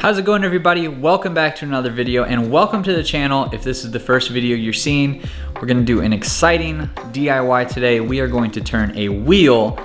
How's it going, everybody? Welcome back to another video, and welcome to the channel. If this is the first video you're seeing, we're gonna do an exciting DIY today. We are going to turn a wheel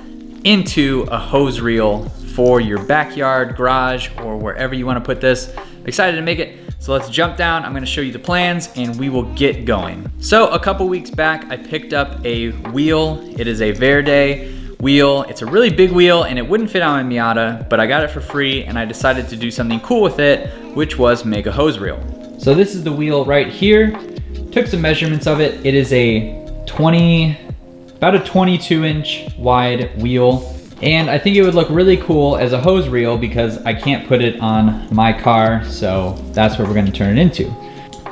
into a hose reel for your backyard, garage, or wherever you wanna put this. I'm excited to make it, so let's jump down. I'm gonna show you the plans and we will get going. So a couple weeks back, I picked up a wheel. It is a Verde wheel. It's a really big wheel and it wouldn't fit on my Miata, but I got it for free and I decided to do something cool with it, which was make a hose reel. So this is the wheel right here. Took some measurements of it. It is about a 22-inch wide wheel. And I think it would look really cool as a hose reel because I can't put it on my car, so that's what we're gonna turn it into.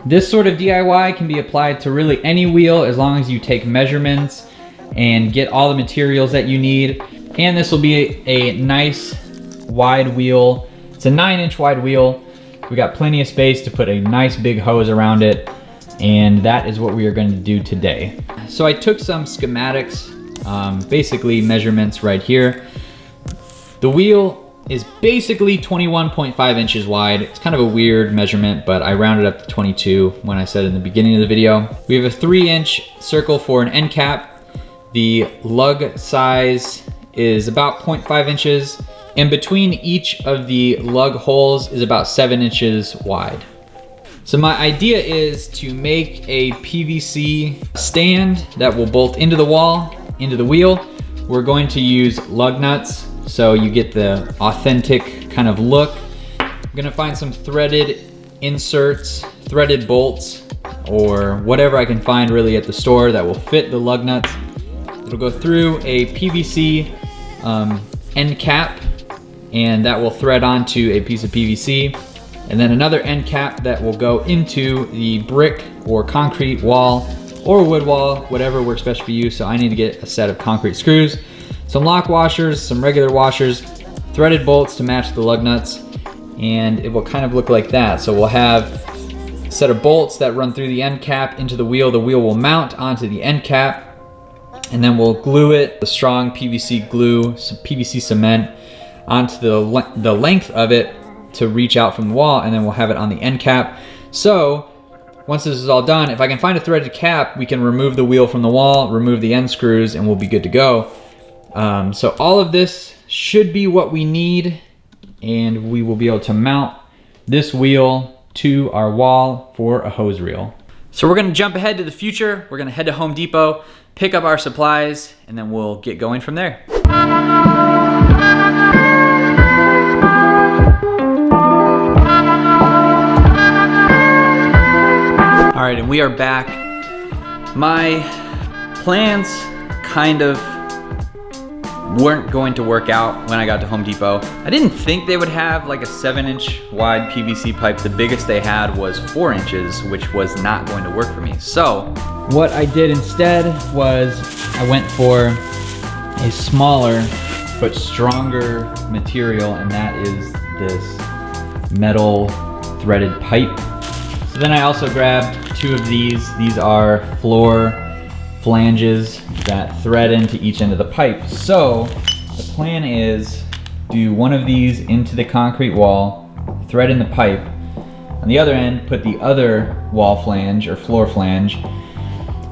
This sort of DIY can be applied to really any wheel as long as you take measurements and get all the materials that you need. And this will be a nice wide wheel. It's a 9-inch wide wheel. We got plenty of space to put a nice big hose around it. And that is what we are going to do today. So I took some schematics, basically measurements right here. The wheel is basically 21.5 inches wide. It's kind of a weird measurement, but I rounded up to 22 when I said in the beginning of the video. We have a 3-inch circle for an end cap. The lug size is about 0.5 inches, and between each of the lug holes is about 7 inches wide. So my idea is to make a PVC stand that will bolt into the wall, into the wheel. We're going to use lug nuts, so you get the authentic kind of look. I'm gonna find some threaded inserts, threaded bolts, or whatever I can find really at the store that will fit the lug nuts. It'll go through a PVC end cap, and that will thread onto a piece of PVC. And then another end cap that will go into the brick or concrete wall or wood wall, whatever works best for you. So I need to get a set of concrete screws, some lock washers, some regular washers, threaded bolts to match the lug nuts, and it will kind of look like that. So we'll have a set of bolts that run through the end cap into the wheel. The wheel will mount onto the end cap, and then we'll glue it, the strong PVC glue, some PVC cement onto the length of it to reach out from the wall, and then we'll have it on the end cap. So once this is all done, if I can find a threaded cap, we can remove the wheel from the wall, remove the end screws, and we'll be good to go. So all of this should be what we need, and we will be able to mount this wheel to our wall for a hose reel. So we're gonna jump ahead to the future. We're gonna head to Home Depot, pick up our supplies, and then we'll get going from there. All right, and we are back. My plans kind of weren't going to work out when I got to Home Depot. I didn't think they would have like a 7-inch wide PVC pipe. The biggest they had was 4 inches, which was not going to work for me. So what I did instead was I went for a smaller but stronger material, and that is this metal threaded pipe. So then I also grabbed 2 of these. These are floor flanges that thread into each end of the pipe. So the plan is do one of these into the concrete wall, thread in the pipe. On the other end, put the other wall flange or floor flange.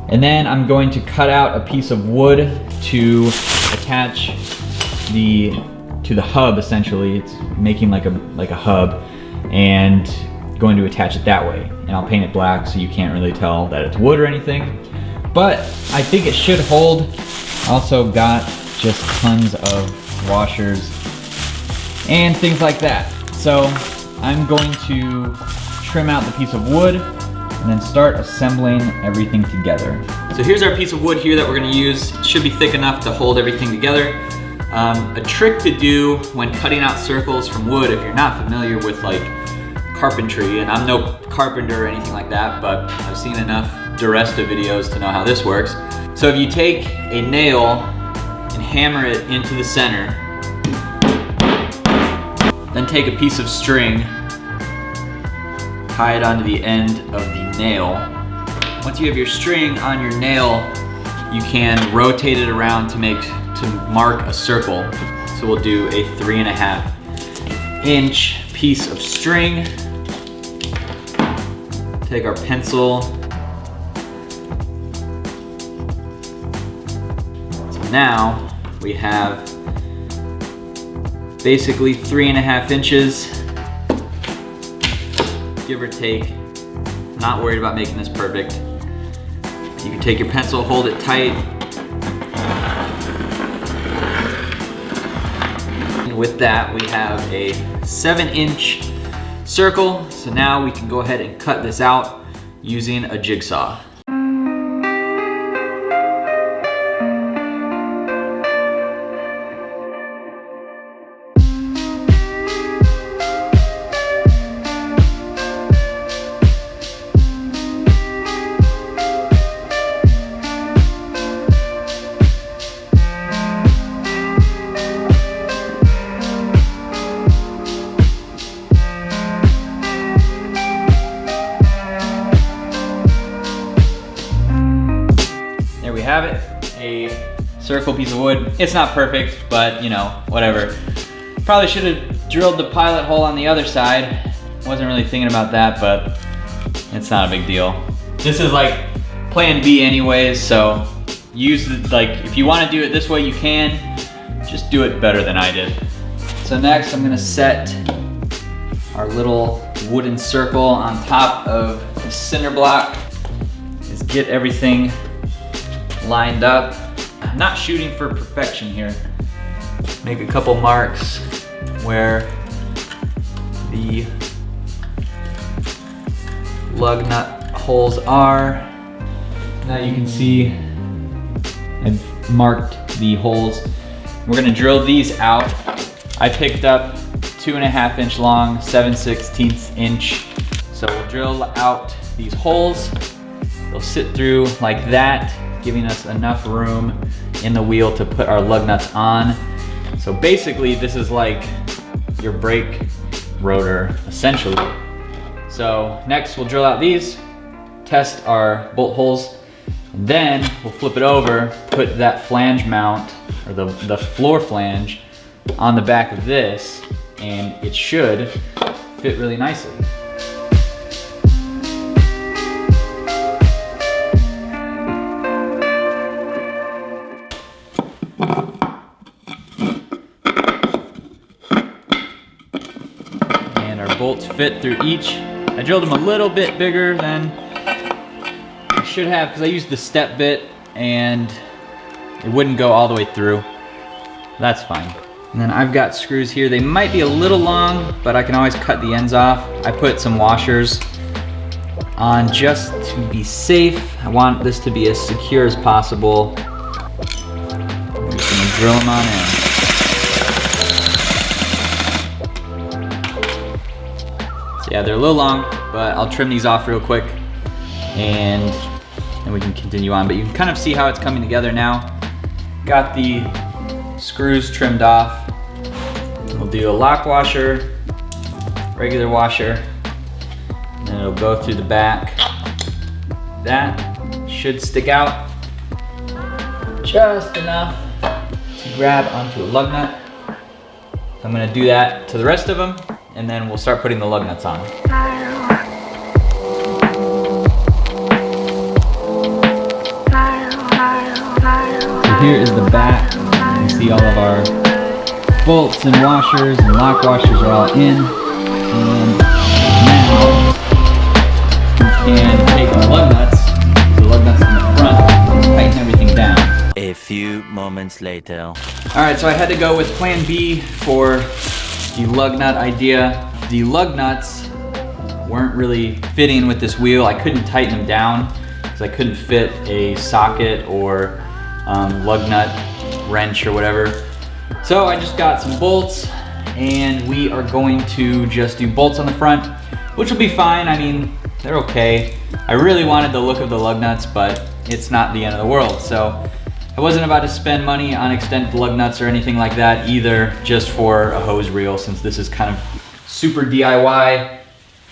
And then I'm going to cut out a piece of wood to attach to the hub. Essentially, it's making like a hub, and going to attach it that way. And I'll paint it black so you can't really tell that it's wood or anything. But I think it should hold. Also got just tons of washers and things like that. So I'm going to trim out the piece of wood and then start assembling everything together. So here's our piece of wood here that we're gonna use. It should be thick enough to hold everything together. A trick to do when cutting out circles from wood, if you're not familiar with like carpentry, and I'm no carpenter or anything like that, but I've seen enough DeResta videos to know how this works. So if you take a nail and hammer it into the center, then take a piece of string, tie it onto the end of the nail. Once you have your string on your nail, you can rotate it around to mark a circle. So we'll do a 3.5 inch piece of string, take our pencil. So now we have basically 3.5 inches, give or take. Not worried about making this perfect. You can take your pencil, hold it tight. And with that, we have a 7-inch circle. So now we can go ahead and cut this out using a jigsaw. Have it, a circle piece of wood. It's not perfect, but you know, whatever. Probably should have drilled the pilot hole on the other side. Wasn't really thinking about that, but it's not a big deal. This is like plan B anyways, so use the, like, if you want to do it this way, you can. Just do it better than I did. So next I'm gonna set our little wooden circle on top of the cinder block. Is get everything lined up. I'm not shooting for perfection here. Make a couple marks where the lug nut holes are. Now you can see I've marked the holes. We're gonna drill these out. I picked up 2.5 inch long, 7/16 inch. So we'll drill out these holes. They'll sit through like that, giving us enough room in the wheel to put our lug nuts on. So basically this is like your brake rotor, essentially. So next we'll drill out these, test our bolt holes, and then we'll flip it over, put that flange mount, or the floor flange, on the back of this, and it should fit really nicely. Bolts fit through each. I drilled them a little bit bigger than I should have because I used the step bit and it wouldn't go all the way through. That's fine. And then I've got screws here. They might be a little long, but I can always cut the ends off. I put some washers on just to be safe. I want this to be as secure as possible. I'm just gonna drill them on in. Yeah, they're a little long, but I'll trim these off real quick and then we can continue on. But you can kind of see how it's coming together now. Got the screws trimmed off. We'll do a lock washer, regular washer, and then it'll go through the back. That should stick out just enough to grab onto a lug nut. I'm gonna do that to the rest of them, and then we'll start putting the lug nuts on. So here is the back. You can see all of our bolts and washers and lock washers are all in. And now we can take the lug nuts in the front, and tighten everything down. A few moments later. All right, so I had to go with plan B for the lug nut idea. The lug nuts weren't really fitting with this wheel. I couldn't tighten them down because I couldn't fit a socket or lug nut wrench or whatever. So I just got some bolts and we are going to just do bolts on the front, which will be fine. I mean, they're okay. I really wanted the look of the lug nuts, but it's not the end of the world. So I wasn't about to spend money on extended lug nuts or anything like that either, just for a hose reel, since this is kind of super DIY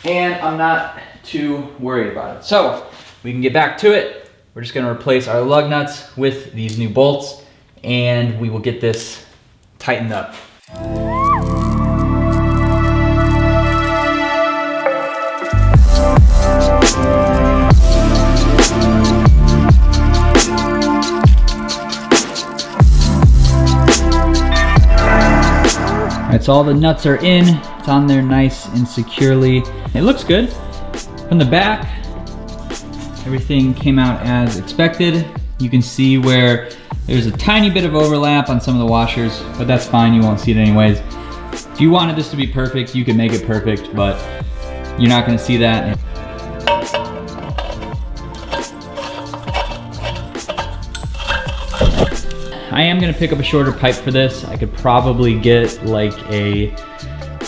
and I'm not too worried about it. So we can get back to it. We're just gonna replace our lug nuts with these new bolts and we will get this tightened up. right, so all the nuts are in. It's on there nice and securely. It looks good. From the back, everything came out as expected. You can see where there's a tiny bit of overlap on some of the washers, but that's fine, you won't see it anyways. If you wanted this to be perfect, you could make it perfect, but you're not gonna see that. I am gonna pick up a shorter pipe for this. I could probably get like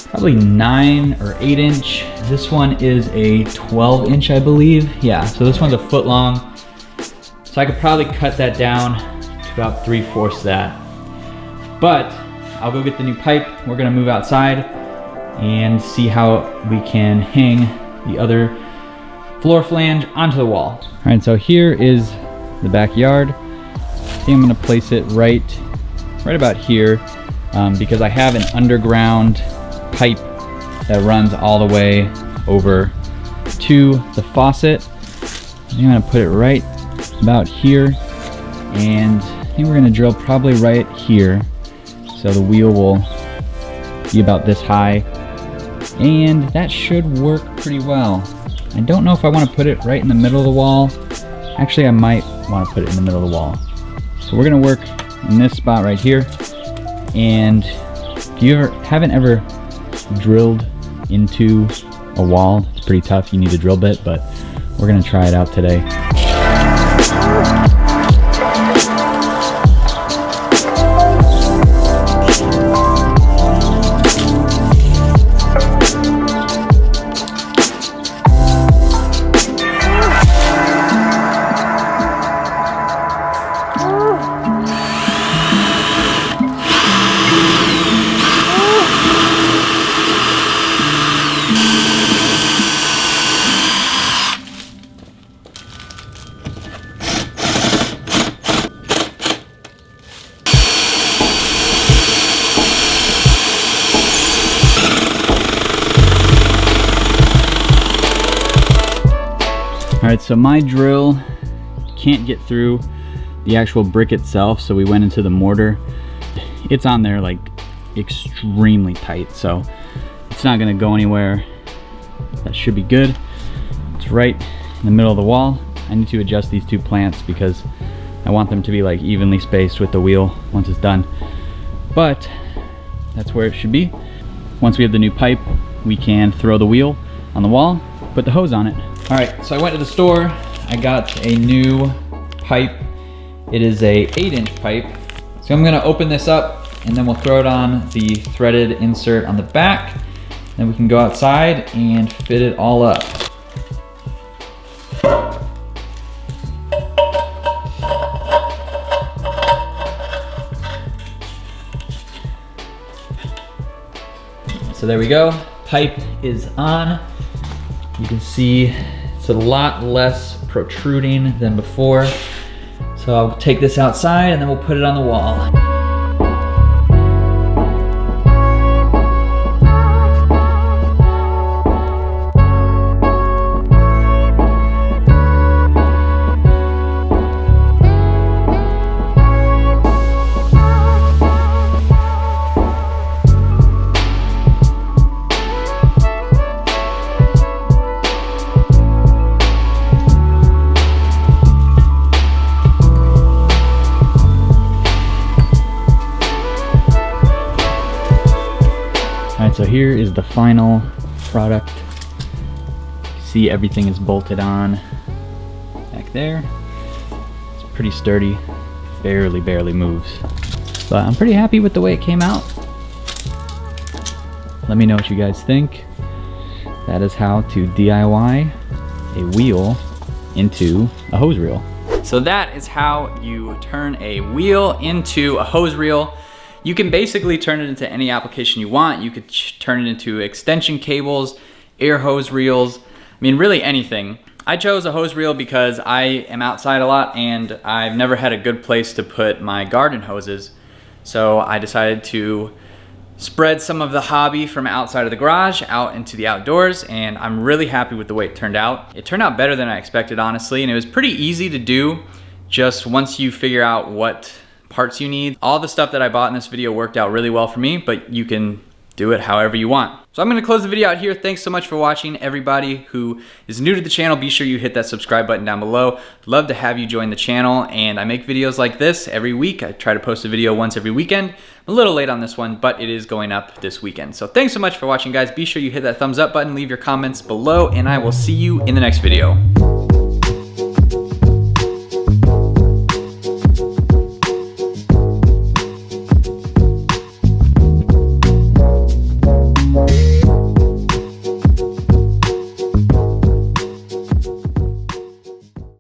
probably 9 or 8 inch. This one is a 12 inch, I believe. Yeah, so this one's a foot long. So I could probably cut that down to about 3/4 that. But I'll go get the new pipe. We're gonna move outside and see how we can hang the other floor flange onto the wall. All right, so here is the backyard. I think I'm gonna place it right about here because I have an underground pipe that runs all the way over to the faucet. I think I'm gonna put it right about here, and I think we're gonna drill probably right here so the wheel will be about this high, and that should work pretty well. I don't know if I want to put it right in the middle of the wall. Actually, I might want to put it in the middle of the wall. So we're gonna work in this spot right here. And if you haven't ever drilled into a wall, it's pretty tough. You need a drill bit, but we're gonna try it out today. All right, so my drill can't get through the actual brick itself, so we went into the mortar. It's on there like extremely tight, so it's not gonna go anywhere. That should be good. It's right in the middle of the wall. I need to adjust these two plants because I want them to be like evenly spaced with the wheel once it's done. But that's where it should be. Once we have the new pipe, we can throw the wheel on the wall, put the hose on it. All right, so I went to the store. I got a new pipe. It is a 8-inch pipe. So I'm gonna open this up and then we'll throw it on the threaded insert on the back. Then we can go outside and fit it all up. So there we go, pipe is on. You can see it's a lot less protruding than before. So I'll take this outside and then we'll put it on the wall. So here is the final product. See, everything is bolted on back there. It's pretty sturdy, barely moves. But I'm pretty happy with the way it came out. Let me know what you guys think. That is how to DIY a wheel into a hose reel. So that is how you turn a wheel into a hose reel. You can basically turn it into any application you want. You could turn it into extension cables, air hose reels, I mean, really anything. I chose a hose reel because I am outside a lot and I've never had a good place to put my garden hoses. So I decided to spread some of the hobby from outside of the garage out into the outdoors, and I'm really happy with the way it turned out. It turned out better than I expected, honestly, and it was pretty easy to do just once you figure out what parts you need. All the stuff that I bought in this video worked out really well for me, but you can do it however you want. So I'm gonna close the video out here. Thanks so much for watching. Everybody who is new to the channel, be sure you hit that subscribe button down below. Love to have you join the channel, and I make videos like this every week. I try to post a video once every weekend. I'm a little late on this one, but it is going up this weekend. So thanks so much for watching, guys. Be sure you hit that thumbs up button, leave your comments below, and I will see you in the next video.